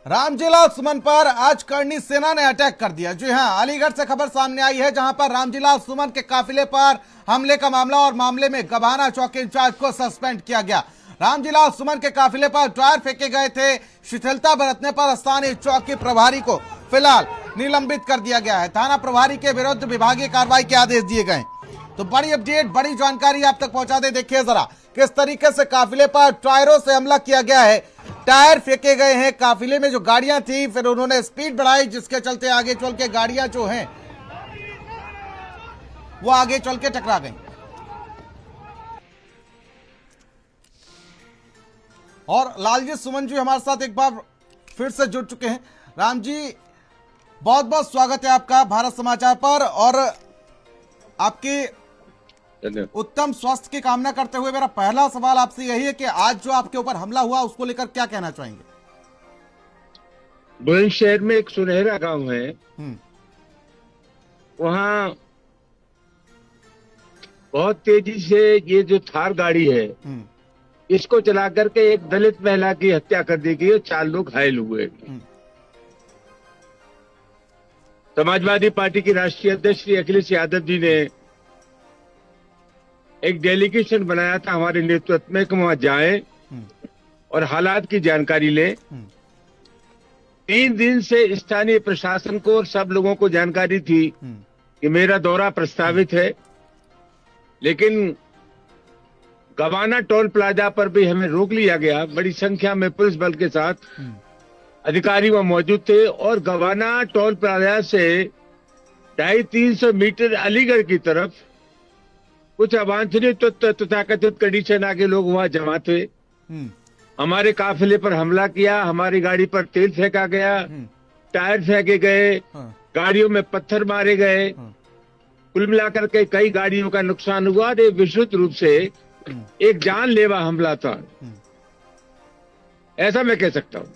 रामजीलाल सुमन पर आज करनी सेना ने अटैक कर दिया। जी हां, अलीगढ़ से खबर सामने आई है जहां पर रामजीलाल सुमन के काफिले पर हमले का मामला और मामले में गभाना चौकी इंचार्ज को सस्पेंड किया गया। रामजीलाल सुमन के काफिले पर टायर फेंके गए थे। शिथिलता बरतने पर स्थानीय चौकी प्रभारी को फिलहाल निलंबित कर दिया गया है। थाना प्रभारी के विरुद्ध विभागीय कार्रवाई के आदेश दिए गए। तो बड़ी अपडेट, बड़ी जानकारी आप तक पहुंचा दे। देखिए जरा किस तरीके से काफिले पर टायरों से हमला किया गया है। टायर फेंके गए हैं। काफिले में जो गाड़ियां थी फिर उन्होंने स्पीड बढ़ाई, जिसके चलते आगे चल के गाड़ियां जो हैं वो आगे चल के टकरा गई। और लालजी सुमन जी हमारे साथ एक बार फिर से जुड़ चुके हैं। राम जी, बहुत बहुत स्वागत है आपका भारत समाचार पर। और आपकी उत्तम स्वास्थ्य की कामना करते हुए मेरा पहला सवाल आपसे यही है कि आज जो आपके ऊपर हमला हुआ उसको लेकर क्या कहना चाहेंगे? बुलंदशहर में एक सुनहरा गांव है, वहां बहुत तेजी से ये जो थार गाड़ी है इसको चला करके एक दलित महिला की हत्या कर दी गई और 4 लोग घायल हुए। समाजवादी पार्टी की राष्ट्रीय अध्यक्ष श्री अखिलेश यादव जी ने एक डेलीगेशन बनाया था हमारे नेतृत्व में कि वहां जाएं और हालात की जानकारी लें। 3 दिन से स्थानीय प्रशासन को और सब लोगों को जानकारी थी कि मेरा दौरा प्रस्तावित है, लेकिन गवाना टोल प्लाजा पर भी हमें रोक लिया गया। बड़ी संख्या में पुलिस बल के साथ अधिकारी वहां मौजूद थे और गवाना टोल प्लाजा से 250-300 मीटर अलीगढ़ की तरफ कुछ अवांछनीय तथाकथित कड़ी सेना के लोग वहां जमा थे। हमारे काफिले पर हमला किया, हमारी गाड़ी पर तेल फेंका गया, टायर फेंके गए, गाड़ियों में पत्थर मारे गए। कुल मिलाकर के कई गाड़ियों का नुकसान हुआ। ये विशुद्ध रूप से एक जानलेवा हमला था, ऐसा मैं कह सकता हूं।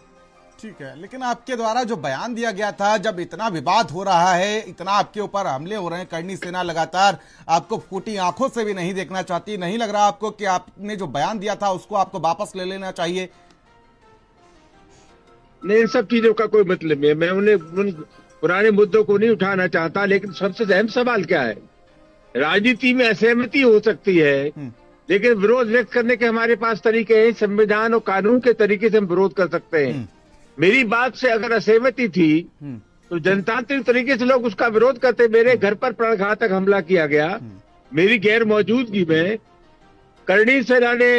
ठीक है, लेकिन आपके द्वारा जो बयान दिया गया था, जब इतना विवाद हो रहा है, इतना आपके ऊपर हमले हो रहे हैं, करनी सेना लगातार आपको फूटी आंखों से भी नहीं देखना चाहती, नहीं लग रहा आपको कि आपने जो बयान दिया था उसको आपको वापस ले लेना चाहिए? नहीं, इन सब चीजों का कोई मतलब नहीं है। मैं उन पुराने मुद्दों को नहीं उठाना चाहता, लेकिन सबसे अहम सवाल क्या है? राजनीति में असहमति हो सकती है, लेकिन विरोध व्यक्त करने के हमारे पास तरीके हैं। संविधान और कानून के तरीके से हम विरोध कर सकते हैं। मेरी बात से अगर असहमति थी तो जनतांत्रिक तरीके से लोग उसका विरोध करते। मेरे घर पर प्राणघातक हमला किया गया मेरी गैर मौजूदगी में। करनी सेना ने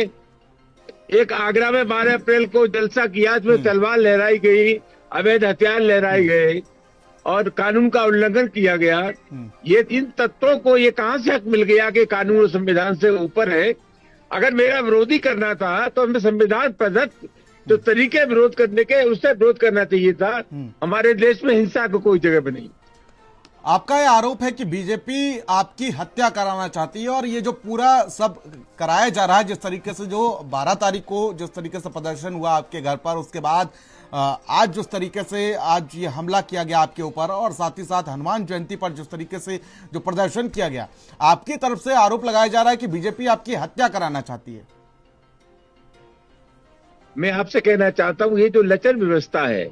एक आगरा में 12 अप्रैल को जलसा किया, उसमें तलवार लहराई गई, अवैध हथियार लहराए गए और कानून का उल्लंघन किया गया। ये इन तत्वों को ये कहां से हक मिल गया कि कानून और संविधान से ऊपर है? अगर मेरा विरोधी करना था तो हमें संविधान प्रदत्त तो तरीके विरोध करने के, उससे विरोध करना चाहिए था। हमारे देश में हिंसा को कोई जगह पर नहीं। आपका यह आरोप है कि बीजेपी आपकी हत्या कराना चाहती है और ये जो पूरा सब कराया जा रहा है, जिस तरीके से जो 12 तारीख को जिस तरीके से प्रदर्शन हुआ आपके घर पर, उसके बाद आज जिस तरीके से आज ये हमला किया गया आपके ऊपर, और साथ ही साथ हनुमान जयंती पर जिस तरीके से जो प्रदर्शन किया गया, आपकी तरफ से आरोप लगाया जा रहा है कि बीजेपी आपकी हत्या कराना चाहती है। मैं आपसे कहना चाहता हूँ, ये जो लचर व्यवस्था है,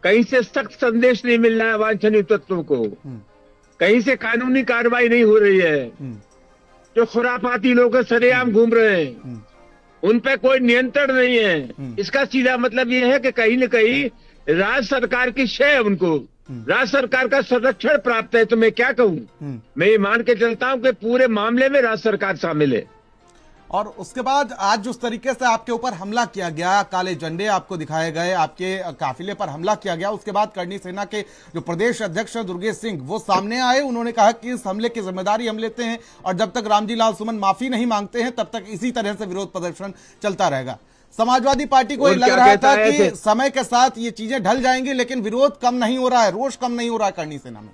कहीं से सख्त संदेश नहीं मिल रहा है वांछनीय तत्वों को, कहीं से कानूनी कार्रवाई नहीं हो रही है। जो खुराफाती लोग सरेआम घूम रहे हैं, उन पे कोई नियंत्रण नहीं है। इसका सीधा मतलब ये है कि कहीं न कहीं राज्य सरकार की शय उनको, राज्य सरकार का संरक्षण प्राप्त है। तो मैं क्या कहूँ, मैं ये मान के चलता हूँ कि पूरे मामले में राज्य सरकार शामिल है। और उसके बाद आज जिस तरीके से आपके ऊपर हमला किया गया, काले झंडे आपको दिखाए गए, आपके काफिले पर हमला किया गया, उसके बाद करनी सेना के जो प्रदेश अध्यक्ष दुर्गेश सिंह वो सामने आए। उन्होंने कहा कि इस हमले की जिम्मेदारी हम लेते हैं और जब तक रामजीलाल सुमन माफी नहीं मांगते हैं तब तक इसी तरह से विरोध प्रदर्शन चलता रहेगा। समाजवादी पार्टी को लग रहा था कि समय के साथ ये चीजें ढल जाएंगी, लेकिन विरोध कम नहीं हो रहा है, रोष कम नहीं हो रहा है करनी सेना में।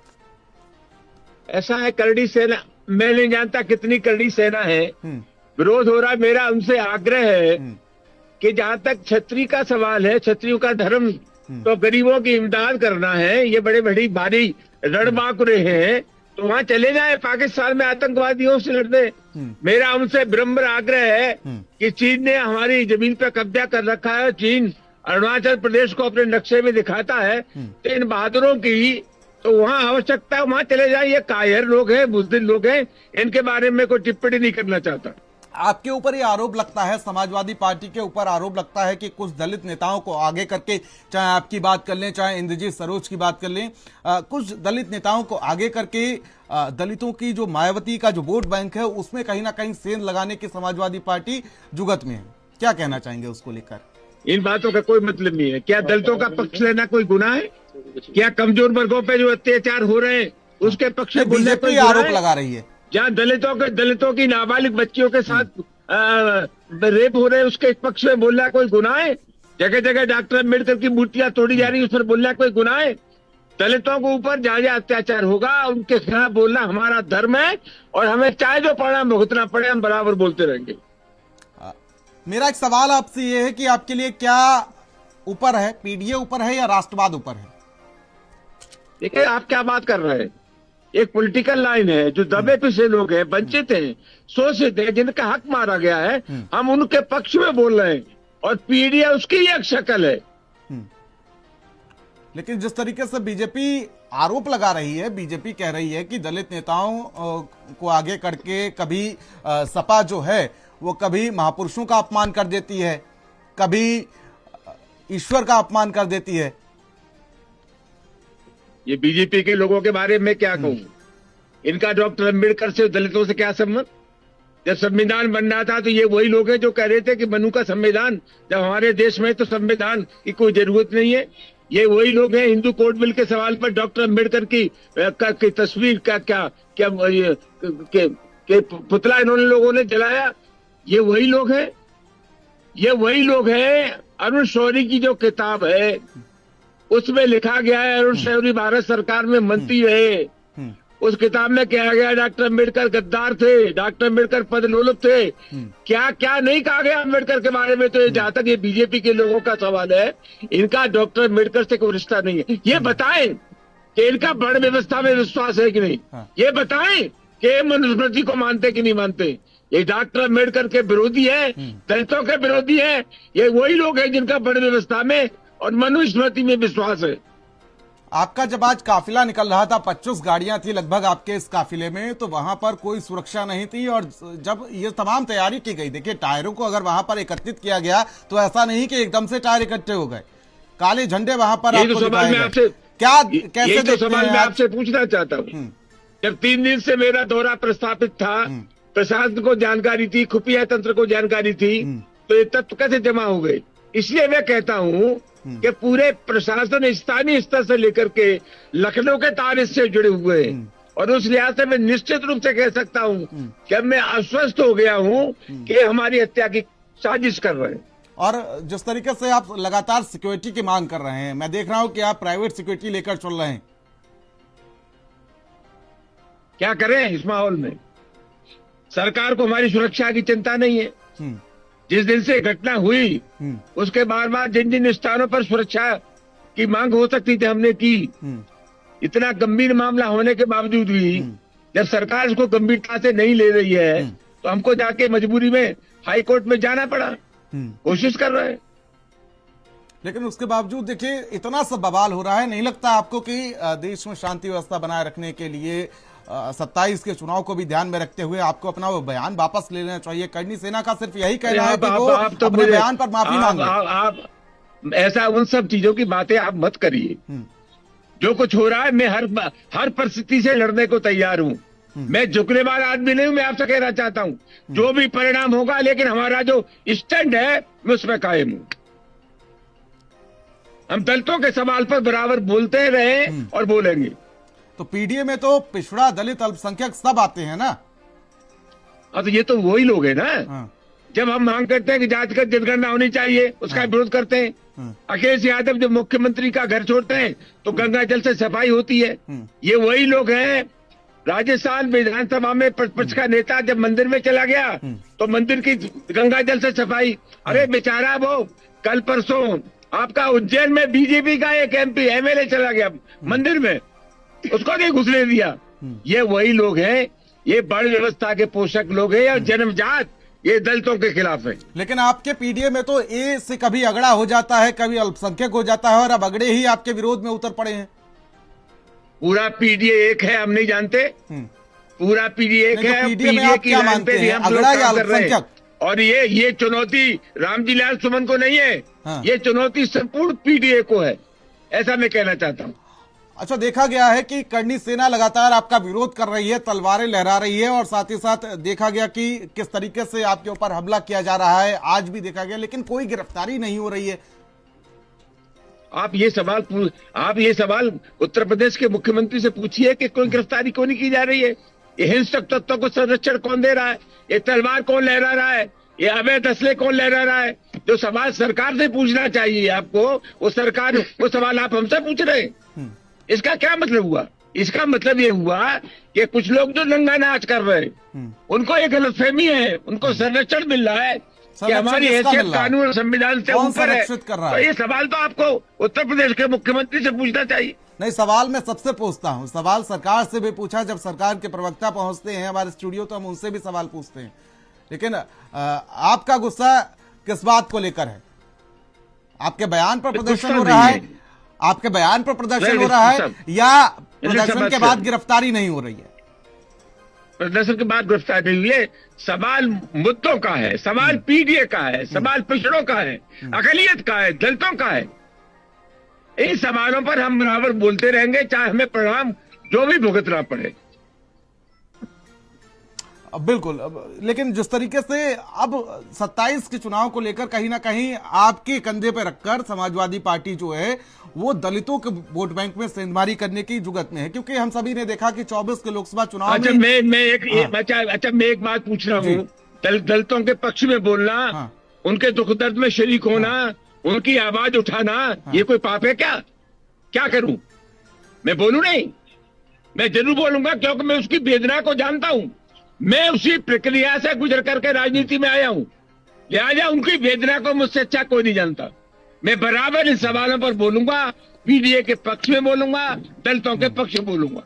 ऐसा है, करनी सेना, मैं नहीं जानता कितनी करनी सेना है, विरोध हो रहा है। मेरा उनसे आग्रह है कि जहां तक छतरी का सवाल है, छतरियों का धर्म तो गरीबों की इमदाद करना है, ये बड़े बड़ी भारी रणबांकुरे हैं, तो वहां चले जाए पाकिस्तान में आतंकवादियों से लड़ने। मेरा उनसे विनम्र आग्रह है कि चीन ने हमारी जमीन पर कब्जा कर रखा है। चीन अरुणाचल प्रदेश को अपने नक्शे में दिखाता है, तो इन बहादुरों की तो वहाँ आवश्यकता है, वहाँ चले जाए। ये कायर लोग हैं, बुज़दिल लोग हैं, इनके बारे में कोई टिप्पणी नहीं करना चाहता। आपके ऊपर ये आरोप लगता है, समाजवादी पार्टी के ऊपर आरोप लगता है कि कुछ दलित नेताओं को आगे करके, चाहे आपकी बात कर लें, चाहे इंद्रजीत सरोज की बात कर लें, कुछ दलित नेताओं को आगे करके दलितों की जो मायावती का जो वोट बैंक है उसमें कहीं ना कहीं सेंध लगाने की समाजवादी पार्टी जुगत में है। क्या कहना चाहेंगे उसको लेकर? इन बातों का कोई मतलब नहीं है। क्या दलितों का पक्ष लेना कोई गुनाह है? क्या कमजोर वर्गों पे जो अत्याचार हो रहे हैं उसके पक्ष में बोलना कोई गुनाह है? आरोप लगा रही है जहाँ दलितों की नाबालिग बच्चियों के साथ रेप हो रहे हैं उसके पक्ष में बोलना कोई गुनाह है? जगह जगह डॉक्टर अम्बेडकर की मूर्तियां तोड़ी जा रही है, उस पर बोलना कोई गुनाह है? दलितों के ऊपर जहाँ जहाँ अत्याचार होगा उनके खिलाफ बोलना हमारा धर्म है, और हमें चाहे जो परिणाम भुगतना पड़े हम बराबर बोलते रहेंगे। मेरा एक सवाल आपसे ये है कि आपके लिए क्या ऊपर है, पीडीए ऊपर है या राष्ट्रवाद ऊपर है? देखिए, आप क्या बात कर रहे हैं? एक पॉलिटिकल लाइन है, जो दबे पिसे लोग हैं, वंचित हैं, शोषित हैं, जिनका हक मारा गया है, हम उनके पक्ष में बोल रहे हैं, और पीडीए उसकी एक शक्ल है। लेकिन जिस तरीके से बीजेपी आरोप लगा रही है, बीजेपी कह रही है कि दलित नेताओं को आगे करके कभी सपा जो है वो कभी महापुरुषों का अपमान कर देती है, कभी ईश्वर का अपमान कर देती है। ये बीजेपी के लोगों के बारे में क्या कहूं? इनका डॉक्टर अम्बेडकर से दलितों से क्या संबंध? जब संविधान बन रहा था तो ये वही लोग हैं जो कह रहे थे कि मनु का संविधान जब हमारे देश में, तो संविधान की कोई जरूरत नहीं है। ये वही लोग हैं, हिंदू कोड बिल के सवाल पर डॉक्टर अम्बेडकर की तस्वीर का क्या पुतला इन्होंने लोगों ने जलाया। ये वही लोग हैं, ये वही लोग हैं। अरुण शौरी की जो किताब है उसमें लिखा गया है, अरुण शौरी भारत सरकार में मंत्री रहे, उस किताब में कहा गया डॉक्टर अम्बेडकर गद्दार थे, डॉक्टर अम्बेडकर पदलोलुप थे। क्या क्या नहीं कहा गया अम्बेडकर के बारे में? तो जहां तक ये बीजेपी के लोगों का सवाल है, इनका डॉक्टर अम्बेडकर से कोई रिश्ता नहीं है। ये बताएं कि इनका वर्ण व्यवस्था में विश्वास है कि नहीं, ये बताएं कि मनुस्मृति को मानते कि नहीं मानते। ये डॉक्टर अम्बेडकर के विरोधी है, दलितों के विरोधी है। ये वही लोग हैं जिनका वर्ण व्यवस्था में और मनुस्मृति में विश्वास है। आपका जब आज काफिला निकल रहा था, 25 गाड़ियां थी लगभग आपके इस काफिले में, तो वहां पर कोई सुरक्षा नहीं थी, और जब ये तमाम तैयारी की गई, देखिए टायरों को अगर वहां पर एकत्रित किया गया तो ऐसा नहीं कि एकदम से टायर इकट्ठे हो गए, काले झंडे वहां पर आपको दिखाए गए। क्या कैसे तो सवाल मैं आपसे पूछना चाहता हूँ। जब 3 दिन से मेरा दौरा प्रस्तावित था, प्रशासन को जानकारी थी, खुफिया तंत्र को जानकारी थी, तो ये तत्व कैसे जमा हो गए? इसलिए मैं कहता हूँ कि पूरे प्रशासन स्थानीय स्तर से लेकर के लखनऊ के तार इससे जुड़े हुए हैं, और उस लिहाज से मैं निश्चित रूप से कह सकता हूँ कि अब मैं आश्वस्त हो गया हूँ कि हमारी हत्या की साजिश कर रहे हैं। और जिस तरीके से आप लगातार सिक्योरिटी की मांग कर रहे हैं, मैं देख रहा हूँ कि आप प्राइवेट सिक्योरिटी लेकर चल रहे हैं। क्या करें इस माहौल में? सरकार को हमारी सुरक्षा की चिंता नहीं है। जिस दिन से घटना हुई उसके बार बार जिन जिन स्थानों पर सुरक्षा की मांग हो सकती थी हमने की। इतना गंभीर मामला होने के बावजूद भी जब सरकार इसको गंभीरता से नहीं ले रही है, तो हमको जाके मजबूरी में हाई कोर्ट में जाना पड़ा। कोशिश कर रहे हैं, लेकिन उसके बावजूद देखिए इतना सब बवाल हो रहा है। नहीं लगता आपको कि देश में शांति व्यवस्था बनाए रखने के लिए 27 के चुनाव को भी ध्यान में रखते हुए आपको अपना वो बयान वापस ले लेना चाहिए? करनी सेना का सिर्फ यही कहना है कि वो अपने बयान पर माफी मांगे। आप ऐसा उन सब चीजों की बातें आप मत करिए। जो कुछ हो रहा है, मैं हर परिस्थिति से लड़ने को तैयार हूँ। मैं झुकने वाला आदमी नहीं हूं। मैं आपसे कहना चाहता हूँ, जो भी परिणाम होगा, लेकिन हमारा जो स्टैंड है मैं उसमें कायम हूँ। हम दलितों के सवाल पर बराबर बोलते रहे और बोलेंगे। तो पीडीए में तो पिछड़ा, दलित, अल्पसंख्यक सब आते हैं ना? तो ये तो वही लोग हैं ना। जब हम मांग करते हैं कि जातिगत जनगणना होनी चाहिए, उसका विरोध करते हैं। अखिलेश यादव जब मुख्यमंत्री का घर छोड़ते हैं तो गंगा जल से सफाई होती है। ये वही लोग हैं। राजस्थान विधानसभा में प्रतिपक्ष का नेता जब मंदिर में चला गया तो मंदिर की गंगा जल से सफाई। अरे बेचारा, वो कल परसों आपका उज्जैन में बीजेपी का एक एमपी एमएलए चला गया मंदिर में, उसको नहीं घुसने दिया। ये वही लोग हैं, ये बड़ व्यवस्था के पोषक लोग हैं और जन्मजात ये दलितों के खिलाफ है। लेकिन आपके पीडीए में तो ए से कभी अगड़ा हो जाता है, कभी अल्पसंख्यक हो जाता है, और अब अगड़े ही आपके विरोध में उतर पड़े हैं। पूरा पीडीए एक है, हम नहीं जानते। पूरा पीडीए एक है। पीडीए में आप क्या मानते हैं, अगड़ा या अल्पसंख्यक? और ये चुनौती रामजी लाल सुमन को नहीं है। हाँ। ये चुनौती संपूर्ण पीडीए को है, ऐसा मैं कहना चाहता हूँ। अच्छा, देखा गया है कि करनी सेना लगातार आपका विरोध कर रही है, तलवारें लहरा रही है, और साथ ही साथ देखा गया कि किस तरीके से आपके ऊपर हमला किया जा रहा है, आज भी देखा गया, लेकिन कोई गिरफ्तारी नहीं हो रही है। आप ये सवाल उत्तर प्रदेश के मुख्यमंत्री से पूछिए कि कोई गिरफ्तारी क्यों नहीं की जा रही है। ये हिंसक तत्वों को संरक्षण कौन दे रहा है? ये तलवार कौन लहरा रहा है? ये अवैध असले कौन लहरा रहा है? जो सवाल सरकार से पूछना चाहिए आपको, वो सवाल आप हमसे पूछ रहे हैं। इसका क्या मतलब हुआ? इसका मतलब ये हुआ कि कुछ लोग जो नंगा नाच कर रहे हैं, उनको एक गलतफहमी है, उनको संरक्षण मिल रहा है कि हमारी हैसियत कानून और संविधान से ऊपर है। तो ये सवाल तो आपको उत्तर प्रदेश के मुख्यमंत्री से पूछना चाहिए। नहीं, सवाल मैं सबसे पूछता हूं, सवाल सरकार से भी पूछा, जब सरकार के प्रवक्ता पहुंचते हैं हमारे स्टूडियो तो हम उनसे भी सवाल पूछते हैं, लेकिन आपका गुस्सा किस बात को लेकर है? आपके बयान पर प्रदर्शन हो रहा है, आपके बयान पर प्रदर्शन हो रहा है, या प्रदर्शन के बाद गिरफ्तारी नहीं हो रही है? प्रदर्शन के बाद गिरफ्तारी नहीं हुई है। सवाल मुद्दों का है, सवाल पीडीए का है, सवाल पिछड़ों का है, अकलियत का है, दलितों का है। इन सवालों पर हम बराबर बोलते रहेंगे, चाहे हमें परिणाम जो भी भुगतना पड़े। बिल्कुल, लेकिन जिस तरीके से अब 27 के चुनाव को लेकर कहीं ना कहीं आपके कंधे पे रखकर समाजवादी पार्टी जो है वो दलितों के वोट बैंक में सेंधमारी करने की जुगत में है, क्योंकि हम सभी ने देखा कि 24 के लोकसभा चुनाव अच्छा, में मैं एक बात पूछ रहा हूँ। दलितों के पक्ष में बोलना, उनके दुख दर्द में शरीक होना, उनकी आवाज उठाना, ये कोई पाप है क्या? क्या करूं? मैं बोलूं नहीं? मैं जरूर बोलूंगा, क्योंकि मैं उसकी वेदना को जानता हूं। मैं उसी प्रक्रिया से गुजर करके राजनीति में आया हूं, लिहाजा उनकी वेदना को मुझसे अच्छा कोई नहीं जानता। मैं बराबर इन सवालों पर बोलूंगा, पीडीए के पक्ष में बोलूंगा, दलितों के पक्ष में बोलूंगा।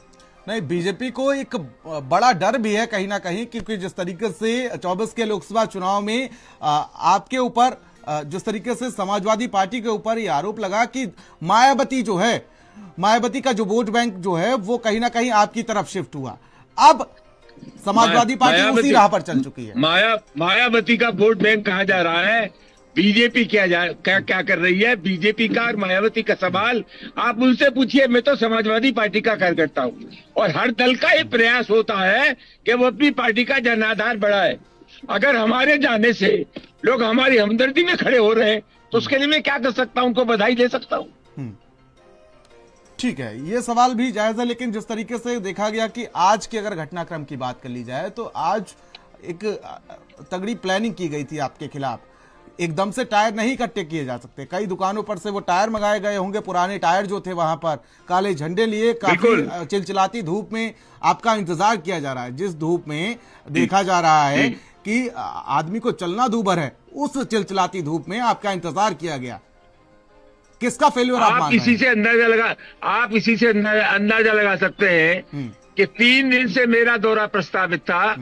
नहीं, बीजेपी को एक बड़ा डर भी है कहीं ना कहीं, क्योंकि जिस तरीके से 24 के लोकसभा चुनाव में आपके ऊपर, जिस तरीके से समाजवादी पार्टी के ऊपर ये आरोप लगा कि मायावती जो है, मायावती का जो वोट बैंक जो है वो कहीं ना कहीं आपकी तरफ शिफ्ट हुआ। अब समाजवादी पार्टी उसी राह पर चल चुकी है। मायावती का वोट बैंक कहाँ जा रहा है? बीजेपी क्या कर रही है? बीजेपी का और मायावती का सवाल आप उनसे पूछिए। मैं तो समाजवादी पार्टी का कार्यकर्ता हूँ, और हर दल का ये प्रयास होता है कि वो अपनी पार्टी का जनाधार बढ़ाए। अगर हमारे जाने से लोग हमारी हमदर्दी में खड़े हो रहे हैं, तो उसके लिए मैं क्या कर सकता हूँ? उनको बधाई दे सकता हूँ। ठीक है, ये सवाल भी जायज है, लेकिन जिस तरीके से देखा गया कि आज की अगर घटनाक्रम की बात कर ली जाए तो आज एक तगड़ी प्लानिंग की गई थी आपके खिलाफ। एकदम से टायर नहीं इकट्ठे किए जा सकते, कई दुकानों पर से वो टायर मंगाए गए होंगे, पुराने टायर जो थे वहां पर, काले झंडे लिए, काफी चिलचिलाती धूप में आपका इंतजार किया जा रहा है, जिस धूप में देखा जा रहा है कि आदमी को चलना दूभर है, उस चिलचिलाती धूप में आपका इंतजार किया गया। किसका फेल्योर आप मान रहे हैं? आप इसी से अंदाजा लगा सकते हैं कि 3 दिन से मेरा दौरा प्रस्तावित था।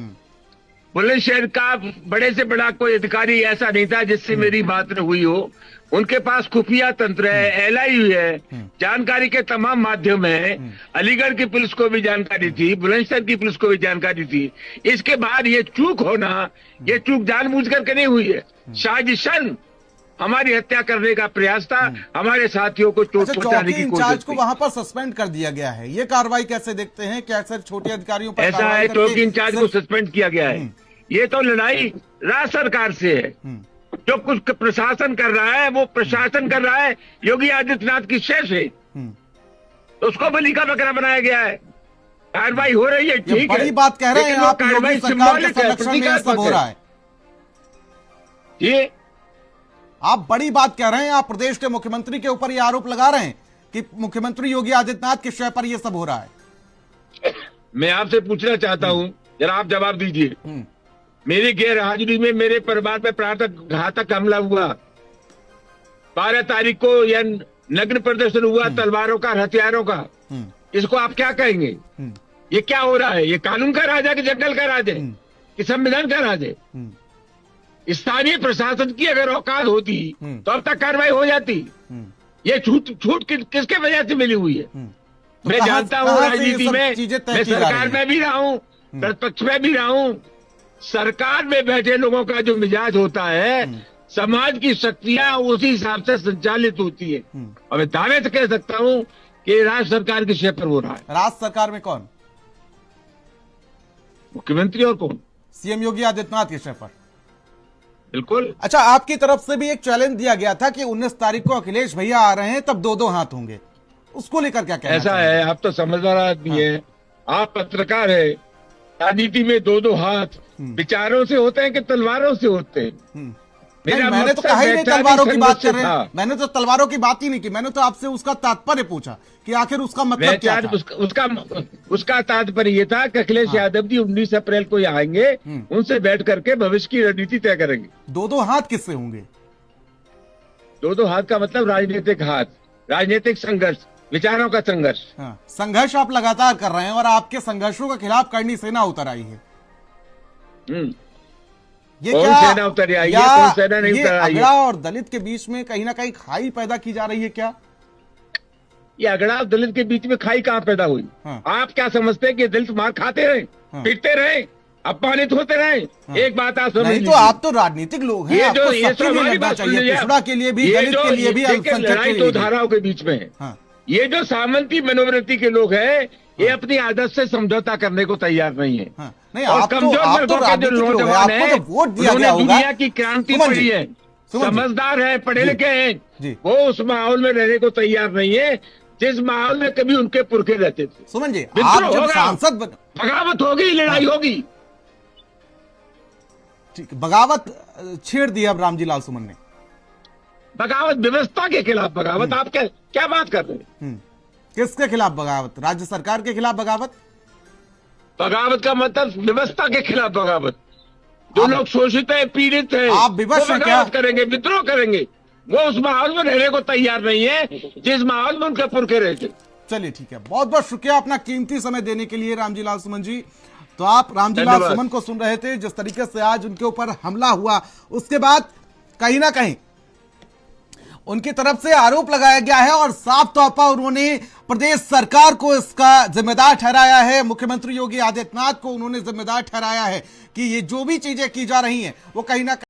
बुलंदशहर का बड़े से बड़ा कोई अधिकारी ऐसा नहीं था जिससे मेरी बात न हुई हो। उनके पास खुफिया तंत्र है, एलआईयू है, जानकारी के तमाम माध्यम है। अलीगढ़ की पुलिस को भी जानकारी थी, बुलंदशहर की पुलिस को भी जानकारी थी। इसके बाद ये चूक होना, ये चूक जानबूझ करके नहीं हुई है, साजिशन हमारी हत्या करने का प्रयास था, हमारे साथियों को चोट पहुंचाने की कोशिश इंचार्ज को वहां पर सस्पेंड कर दिया गया है, ये कार्रवाई कैसे देखते हैं? क्या सिर्फ छोटे अधिकारियों पर ऐसा है? चौकी इंचार्ज को सस्पेंड किया गया है। ये तो लड़ाई राज्य सरकार से है। जो कुछ प्रशासन कर रहा है वो प्रशासन कर रहा है योगी आदित्यनाथ की शेष है, तो उसको बलि का बकरा बनाया गया है। कार्रवाई हो रही है, ठीक है, बड़ी बात कह रहे हैं आप, कार्रवाई सिंबॉलिक है, सब हो रहा है। ये आप बड़ी बात कह रहे हैं, आप प्रदेश के मुख्यमंत्री के ऊपर ये आरोप लगा रहे हैं कि मुख्यमंत्री योगी आदित्यनाथ के शय पर ये सब हो रहा है। मैं आपसे पूछना चाहता हूं, जरा आप जवाब दीजिए। मेरी गैर हाजिरी में मेरे परिवार पर प्राणघातक घातक हमला हुआ, 12 तारीख को यह नग्न प्रदर्शन हुआ तलवारों का, हथियारों का। इसको आप क्या कहेंगे? ये क्या हो रहा है? ये कानून का राज है कि जंगल का राज है कि संविधान का राज है? स्थानीय प्रशासन की अगर औकात होती तो अब तक कार्रवाई हो जाती। ये छूट किसके वजह से मिली हुई है? तो मैं जानता हूँ कहाँ से ये राजनीति सब में, चीजें तय मैं की जा रही सरकार हैं? में भी रहा हूँ, प्रतिपक्ष में भी रहा हूँ। सरकार में बैठे लोगों का जो मिजाज होता है, समाज की शक्तियां उसी हिसाब से संचालित होती है। और मैं दावे से कह सकता हूँ कि राज्य सरकार के शेप पर हो रहा है। राज्य सरकार में कौन? मुख्यमंत्री और कौन? सीएम योगी आदित्यनाथ के शेफ पर। बिल्कुल। अच्छा, आपकी तरफ से भी एक चैलेंज दिया गया था कि 19 तारीख को अखिलेश भैया आ रहे हैं, तब 2-2 हाथ होंगे। उसको लेकर क्या कहना ऐसा चाहेंगे? है, आप तो समझदार आदमी है, आप पत्रकार है। राजनीति में 2-2 हाथ विचारों से होते हैं कि तलवारों से होते हैं? नहीं, मैंने तो कहा ही नहीं तलवारों की बात कर रहे हैं। मैंने तो तलवारों की बात ही नहीं की। मैंने तो आपसे उसका तात्पर्य पूछा कि आखिर उसका मतलब क्या था? उसका तात्पर्य ये था कि अखिलेश यादव जी 19 अप्रैल को यहाँ आएंगे, उनसे बैठ करके भविष्य की रणनीति तय करेंगे। 2-2 हाथ किससे होंगे? 2-2 हाथ का मतलब राजनीतिक हाथ, राजनीतिक संघर्ष, विचारों का संघर्ष। संघर्ष आप लगातार कर रहे हैं और आपके संघर्षों के खिलाफ करनी सेना उतर आई है। ये कौन क्या सेना उतर आई है? कौन सेना नहीं उतर आई है? अगड़ा और दलित के बीच में कहीं ना कहीं खाई पैदा की जा रही है क्या? ये अगड़ा और दलित के बीच में खाई कहाँ पैदा हुई? आप क्या समझते हैं कि दलित मार खाते रहे, पीटते रहे, अपमानित होते रहे? एक बात आप समझ लीजिए, तो आप तो राजनीतिक लोग हैं, आपको सबके लिए लड़ना चाहिए, पिछड़ा के लिए भी, दलित के लिए भी, अल्पसंख्यक के लड़ाई लिए दो भी। धाराओं के बीच में है। ये जो सामंती मनोवृत्ति के लोग हैं, ये अपनी आदत से समझौता करने को तैयार नहीं है। नहीं, और आप तो वर्गों के जो राजनीतिक लोग हैं, नौजवान आपको हैं, तो वोट दिया उन्होंने गया होगा। दुनिया की क्रांति सुमन जी, पढ़ी है, सुमन जी। समझदार है, पढ़े लिखे जी। हैं, वो उस माहौल में रहने को तैयार नहीं है जिस माहौल में कभी उनके पुरखे रहते थे। सुमन जी, विद्रोह आप जब होगा, सांसद बगावत होगी, लड़ाई होगी। ठीक, बगावत छेड़ दी अब रामजी लाल सुमन ने। बगावत व्यवस्था के खिलाफ बगावत। आप क्या बात कर रहे हैं? किसके खिलाफ बगावत? राज्य सरकार के खिलाफ बगावत? बगावत का मतलब व्यवस्था के खिलाफ बगावत। जो लोग शोषित है, पीड़ित है, आप विवश हैं क्या? बगावत करेंगे, विद्रोह करेंगे। वो उस माहौल में रहने को तैयार नहीं है जिस माहौल में उनके पुरखे रहते। चलिए ठीक है, बहुत बहुत शुक्रिया अपना कीमती समय देने के लिए रामजी लाल सुमन जी। तो आप रामजी लाल सुमन को सुन रहे थे, जिस तरीके से आज उनके ऊपर हमला हुआ, उसके बाद कहीं ना कहीं उनकी तरफ से आरोप लगाया गया है और साफ तौर पर उन्होंने प्रदेश सरकार को इसका जिम्मेदार ठहराया है। मुख्यमंत्री योगी आदित्यनाथ को उन्होंने जिम्मेदार ठहराया है कि ये जो भी चीजें की जा रही हैं वो कहीं ना